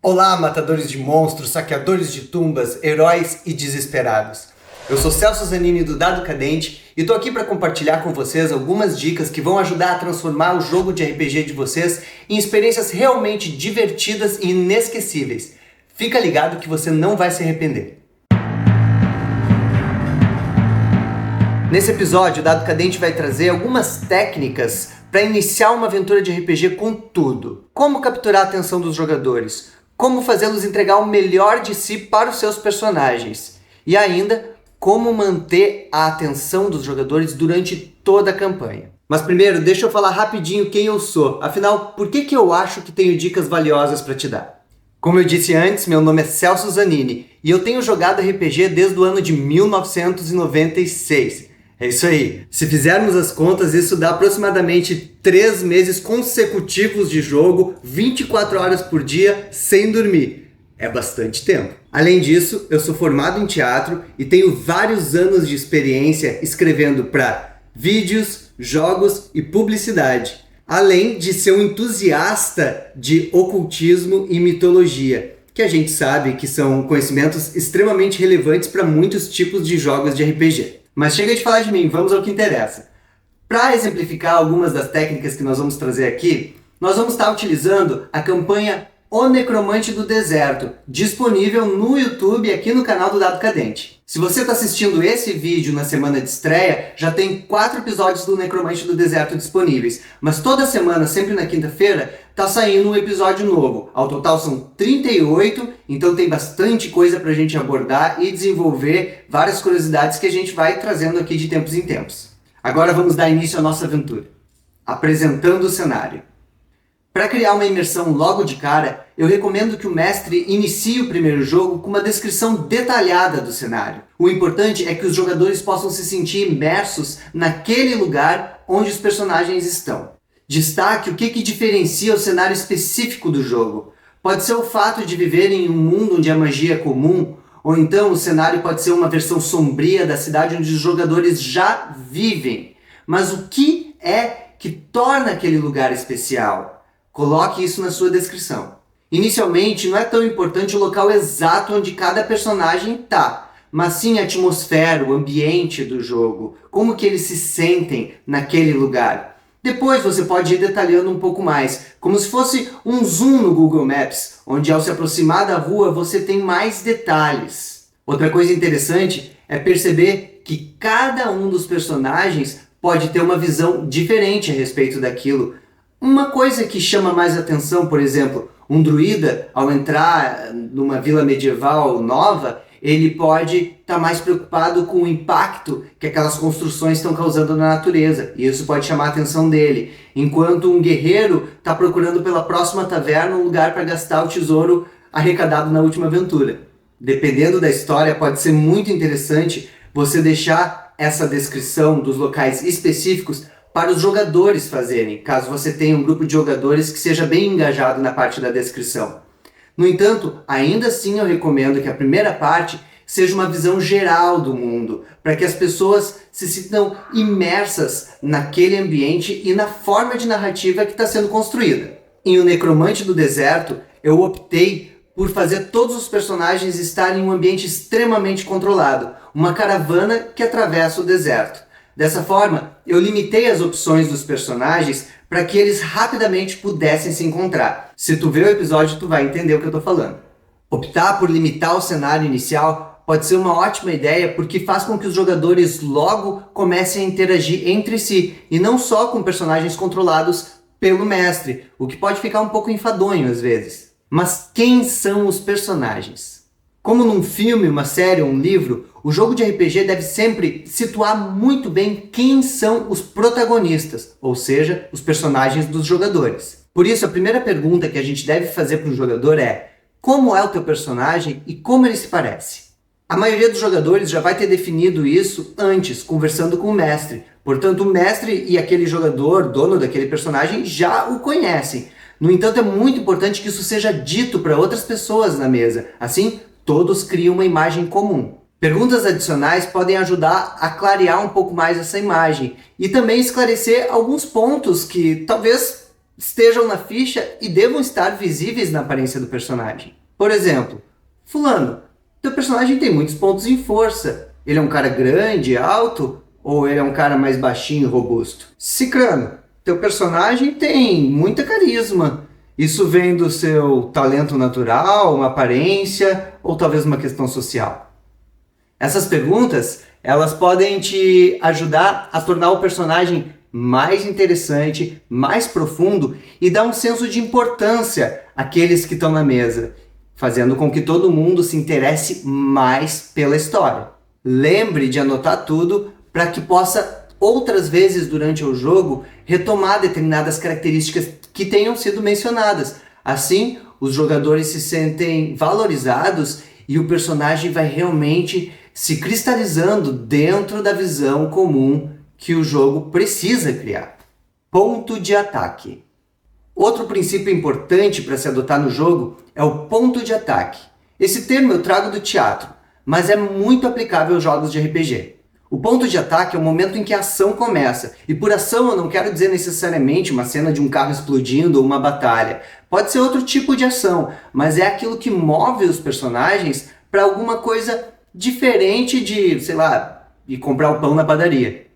Olá, matadores de monstros, saqueadores de tumbas, heróis e desesperados. Eu sou Celso Zanini do Dado Cadente e tô aqui para compartilhar com vocês algumas dicas que vão ajudar a transformar o jogo de RPG de vocês em experiências realmente divertidas e inesquecíveis. Fica ligado que você não vai se arrepender. Nesse episódio, o Dado Cadente vai trazer algumas técnicas para iniciar uma aventura de RPG com tudo. Como capturar a atenção dos jogadores, como fazê-los entregar o melhor de si para os seus personagens e ainda como manter a atenção dos jogadores durante toda a campanha. Mas primeiro, deixa eu falar rapidinho quem eu sou. Afinal, por que eu acho que tenho dicas valiosas para te dar? Como eu disse antes, meu nome é Celso Zanini e eu tenho jogado RPG desde o ano de 1996. É isso aí. Se fizermos as contas, isso dá aproximadamente 3 meses consecutivos de jogo, 24 horas por dia, sem dormir. É bastante tempo. Além disso, eu sou formado em teatro e tenho vários anos de experiência escrevendo para vídeos, jogos e publicidade. Além de ser um entusiasta de ocultismo e mitologia, que a gente sabe que são conhecimentos extremamente relevantes para muitos tipos de jogos de RPG. Mas chega de falar de mim, vamos ao que interessa. Para exemplificar algumas das técnicas que nós vamos trazer aqui, nós vamos estar utilizando a campanha O Necromante do Deserto, disponível no YouTube aqui no canal do Dado Cadente. Se você está assistindo esse vídeo na semana de estreia, já tem 4 episódios do Necromante do Deserto disponíveis. Mas toda semana, sempre na quinta-feira, está saindo um episódio novo. Ao total são 38, então tem bastante coisa para a gente abordar e desenvolver várias curiosidades que a gente vai trazendo aqui de tempos em tempos. Agora vamos dar início à nossa aventura, apresentando o cenário. Para criar uma imersão logo de cara, eu recomendo que o mestre inicie o primeiro jogo com uma descrição detalhada do cenário. O importante é que os jogadores possam se sentir imersos naquele lugar onde os personagens estão. Destaque o que diferencia o cenário específico do jogo. Pode ser o fato de viver em um mundo onde a magia é comum, ou então o cenário pode ser uma versão sombria da cidade onde os jogadores já vivem. Mas o que é que torna aquele lugar especial? Coloque isso na sua descrição. Inicialmente, não é tão importante o local exato onde cada personagem está, mas sim a atmosfera, o ambiente do jogo, como que eles se sentem naquele lugar. Depois você pode ir detalhando um pouco mais, como se fosse um zoom no Google Maps, onde ao se aproximar da rua você tem mais detalhes. Outra coisa interessante é perceber que cada um dos personagens pode ter uma visão diferente a respeito daquilo. Uma coisa que chama mais atenção, por exemplo, um druida, ao entrar numa vila medieval nova, ele pode estar mais preocupado com o impacto que aquelas construções estão causando na natureza, e isso pode chamar a atenção dele. Enquanto um guerreiro está procurando pela próxima taverna um lugar para gastar o tesouro arrecadado na última aventura. Dependendo da história, pode ser muito interessante você deixar essa descrição dos locais específicos para os jogadores fazerem, caso você tenha um grupo de jogadores que seja bem engajado na parte da descrição. No entanto, ainda assim eu recomendo que a primeira parte seja uma visão geral do mundo, para que as pessoas se sintam imersas naquele ambiente e na forma de narrativa que está sendo construída. Em O Necromante do Deserto, eu optei por fazer todos os personagens estarem em um ambiente extremamente controlado, uma caravana que atravessa o deserto. Dessa forma, eu limitei as opções dos personagens para que eles rapidamente pudessem se encontrar. Se tu ver o episódio, tu vai entender o que eu estou falando. Optar por limitar o cenário inicial pode ser uma ótima ideia porque faz com que os jogadores logo comecem a interagir entre si e não só com personagens controlados pelo mestre, o que pode ficar um pouco enfadonho às vezes. Mas quem são os personagens? Como num filme, uma série ou um livro, o jogo de RPG deve sempre situar muito bem quem são os protagonistas, ou seja, os personagens dos jogadores. Por isso, a primeira pergunta que a gente deve fazer para o jogador é: como é o teu personagem e como ele se parece? A maioria dos jogadores já vai ter definido isso antes, conversando com o mestre. Portanto, o mestre e aquele jogador, dono daquele personagem, já o conhecem. No entanto, é muito importante que isso seja dito para outras pessoas na mesa. Assim, todos criam uma imagem comum. Perguntas adicionais podem ajudar a clarear um pouco mais essa imagem e também esclarecer alguns pontos que talvez estejam na ficha e devam estar visíveis na aparência do personagem. Por exemplo, fulano, teu personagem tem muitos pontos em força. Ele é um cara grande, alto, ou ele é um cara mais baixinho e robusto? Cicrano, teu personagem tem muita carisma. Isso vem do seu talento natural, uma aparência, ou talvez uma questão social? Essas perguntas, elas podem te ajudar a tornar o personagem mais interessante, mais profundo e dar um senso de importância àqueles que estão na mesa, fazendo com que todo mundo se interesse mais pela história. Lembre de anotar tudo para que possa, outras vezes durante o jogo, retomar determinadas características que tenham sido mencionadas. Assim, os jogadores se sentem valorizados e o personagem vai realmente se cristalizando dentro da visão comum que o jogo precisa criar. Ponto de ataque. Outro princípio importante para se adotar no jogo é o ponto de ataque. Esse termo eu trago do teatro, mas é muito aplicável aos jogos de RPG. O ponto de ataque é o momento em que a ação começa, e por ação eu não quero dizer necessariamente uma cena de um carro explodindo ou uma batalha. Pode ser outro tipo de ação, mas é aquilo que move os personagens para alguma coisa diferente de, sei lá, ir comprar o pão na padaria.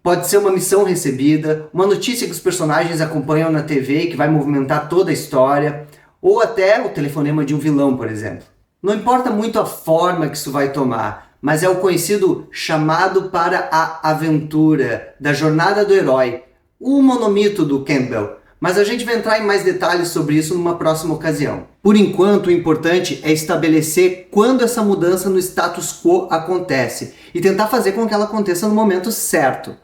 Pode ser uma missão recebida, uma notícia que os personagens acompanham na TV e que vai movimentar toda a história, ou até o telefonema de um vilão, por exemplo. Não importa muito a forma que isso vai tomar, mas é o conhecido chamado para a aventura, da jornada do herói, o monomito do Campbell. Mas a gente vai entrar em mais detalhes sobre isso numa próxima ocasião. Por enquanto, o importante é estabelecer quando essa mudança no status quo acontece e tentar fazer com que ela aconteça no momento certo.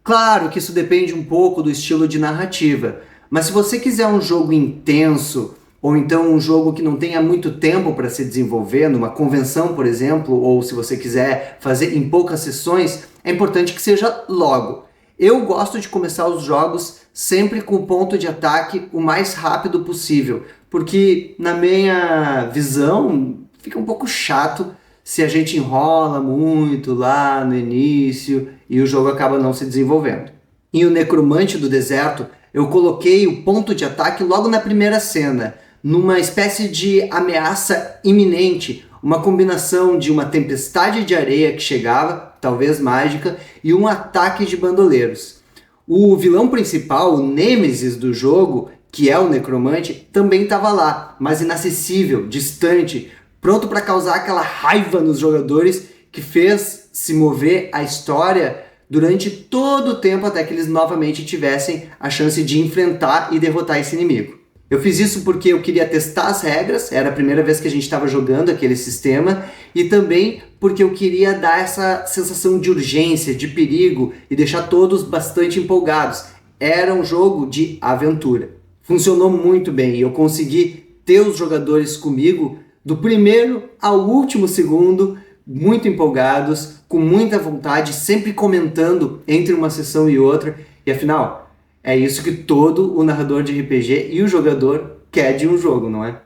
Claro que isso depende um pouco do estilo de narrativa, mas se você quiser um jogo intenso, ou então um jogo que não tenha muito tempo para se desenvolver, numa convenção, por exemplo, ou se você quiser fazer em poucas sessões, é importante que seja logo. Eu gosto de começar os jogos sempre com o ponto de ataque o mais rápido possível, porque na minha visão fica um pouco chato se a gente enrola muito lá no início e o jogo acaba não se desenvolvendo. Em O Necromante do Deserto, eu coloquei o ponto de ataque logo na primeira cena, numa espécie de ameaça iminente, uma combinação de uma tempestade de areia que chegava, talvez mágica, e um ataque de bandoleiros. O vilão principal, o nêmesis do jogo, que é o Necromante, também estava lá, mas inacessível, distante, pronto para causar aquela raiva nos jogadores que fez se mover a história durante todo o tempo até que eles novamente tivessem a chance de enfrentar e derrotar esse inimigo. Eu fiz isso porque eu queria testar as regras, era a primeira vez que a gente estava jogando aquele sistema, e também porque eu queria dar essa sensação de urgência, de perigo e deixar todos bastante empolgados. Era um jogo de aventura. Funcionou muito bem e eu consegui ter os jogadores comigo do primeiro ao último segundo, muito empolgados, com muita vontade, sempre comentando entre uma sessão e outra, e afinal, é isso que todo o narrador de RPG e o jogador quer de um jogo, não é?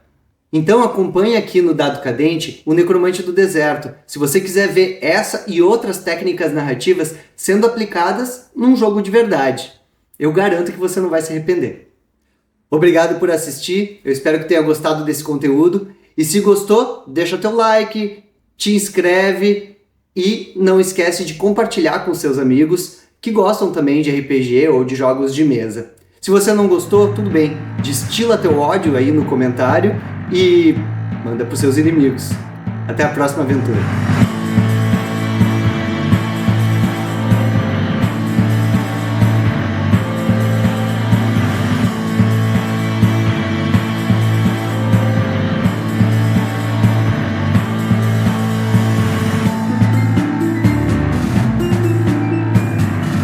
Então acompanhe aqui no Dado Cadente o Necromante do Deserto, se você quiser ver essa e outras técnicas narrativas sendo aplicadas num jogo de verdade. Eu garanto que você não vai se arrepender. Obrigado por assistir, eu espero que tenha gostado desse conteúdo, e se gostou, deixa teu like, te inscreve e não esquece de compartilhar com seus amigos que gostam também de RPG ou de jogos de mesa. Se você não gostou, tudo bem, destila teu ódio aí no comentário e manda para os seus inimigos. Até a próxima aventura.